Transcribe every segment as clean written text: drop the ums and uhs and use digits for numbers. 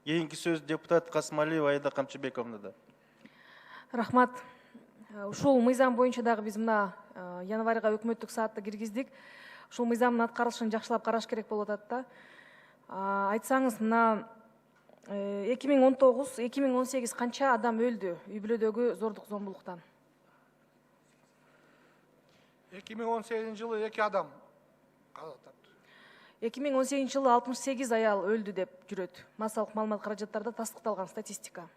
Кийинки сөз депутат Касымалиева Аида Камчыбековнада. Рахмат. Ушул мыйзам боюнча дагы биз мына январга өкмөттүк саатта киргиздик. Ушул мыйзамдын аткарылышын жакшылап караш керек болуп атат да. Айтсаңыз, мына 2019-2018 канча адам өлдү үй бүлөдөгү зордук зомбулуктан? 2018 жылы 2 адам каза тапты. 2018 жылы 68 аял өлдү деп жүрөт. Массалык маалымат каражаттарда тастыкталган статистика.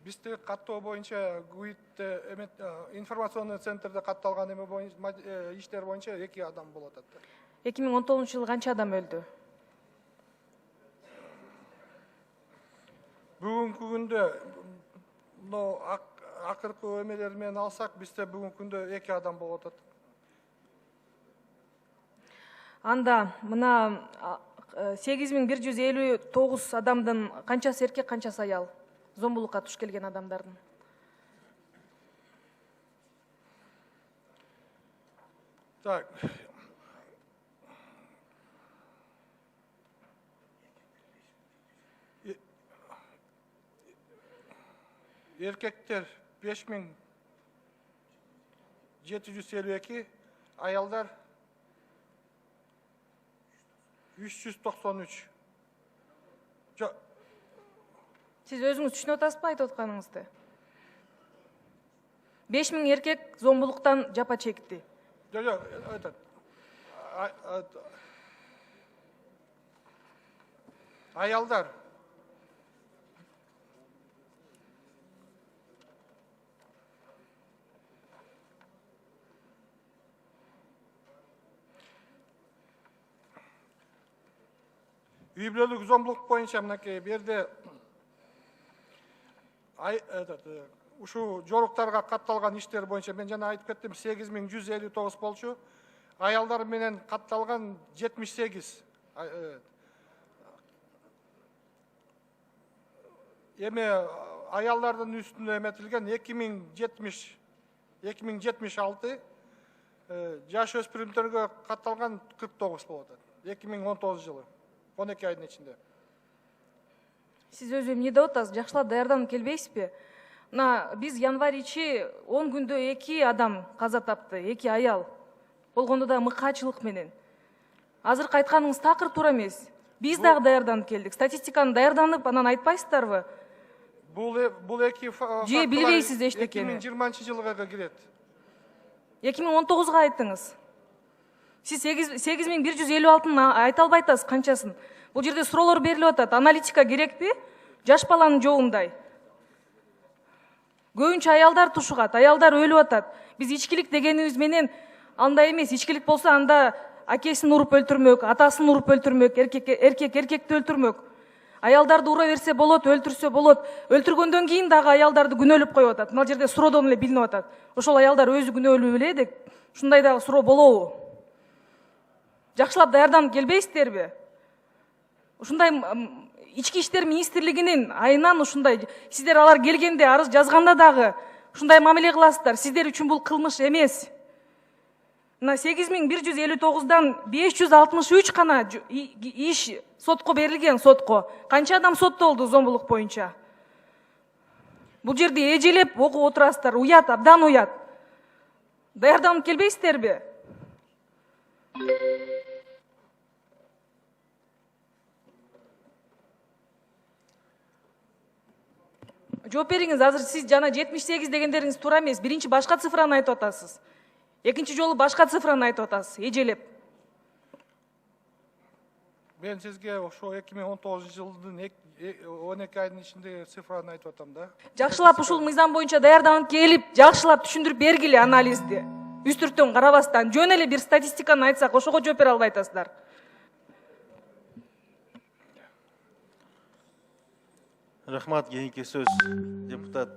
Бизде каттоо боюнча ГУИДте информационный центрде катталган эме боюнча иштер боюнча 2 адам болуп атат. 2019 жылы канча адам өлдү? Бүгүнкү күндө акыркы эмелер менен алсак, бизде бүгүнкү күндө 2 адам болуп атат. Анда мына 8159 адамдын канчасы эркек, канчасы аял? Зомбулукка туш келген адамдардын. Так. Erkekler 5752, ayallar 393. Siz өзүңүз түшүнүп атасызбы айтып атканыңызды? 5000 эркек зомбулуктан жапа чекти. Жок, айтат. Аялдар үй бүлөлүк зомбулук боюнча мынакей берде ушу жоруктарга катталган иштер боюнча мен жана айтып кеттим, 8159 болчу. Аялдар менен катталган 78. Эме аялдардын үстүнө эметилген 2076, жаш өспүрүмдөргө катталган 49 болуп атат. 2019 жылы 12 айдын ичинде. Siz өзү эмне деп атасыз? Жакшылап даярданып келбейсизби? Мына биз январь ичи 10 күндө 2 адам каза тапты, 2 аял. Болгондо да мыкаачылык менен. Азыркы айтканыңыз такыр туура эмес. Биз дагы даярданып келдик. Статистиканы даярданып, анан айтпайсыздарбы? Бул эки же билбейсиз эчтекени? 2020 жылга кирет. 2019га айттыңыз. Сиз 8156-ны айта албай атасыз канчасын. Бул жерде суроолор берилип атат. Аналитика керекпи? Жаш баланын жообундай. Көбүнчө аялдар тушугат, аялдар өлүп атат. Биз ичкилик дегенибиз менен андай эмес. Ичкилик болсо анда акесин уруп өлтүрмөк, атасын уруп өлтүрмөк, эркекти өлтүрмөк. Аялдарды ура берсе болот, өлтүрсө болот. Өлтүргөндөн кийин дагы аялдарды күнөөлөп коюп атат. Мына жерде суроодон эле билинип атат. Ошол аялдар өзү күнөөлүү беле деп, ушундай дагы суроо болобу? Жакшылап даярданып келбейсиздерби? Ушундай ички иштер министрлигинин айынан ушундай сиздер алар келгенде арыз жазганда дагы ушундай мамиле кыласыздар. Сиздер үчүн бул кылмыш эмес. Мына 8159-дан 563 гана иш сотко берилген, сотко. Канча адам соттолду зомбулук боюнча? Бул жерде эжелеп окуп отурасыздар. Уят, абдан уят. Даярданып келбейсиздерби? Жооп бериңиз. Азыр сиз жана 78 дегендериңиз туура эмес. Биринчи башка цифраны айтып атасыз. Экинчи жолу башка цифраны айтып атасыз. Эжелеп. Мен сизге ошо 2019 жылдын 12 айдын ичинде цифраны айтып атам да. Жакшылап ушул мыйзам боюнча даярданып келип, жакшылап түшүндүрүп бергиле анализди. Үстүртөн карабастан жөн эле бир статистиканы айтсак, ошого жооп бере албай атасыздар. Рахмат, кийинки сөз депутат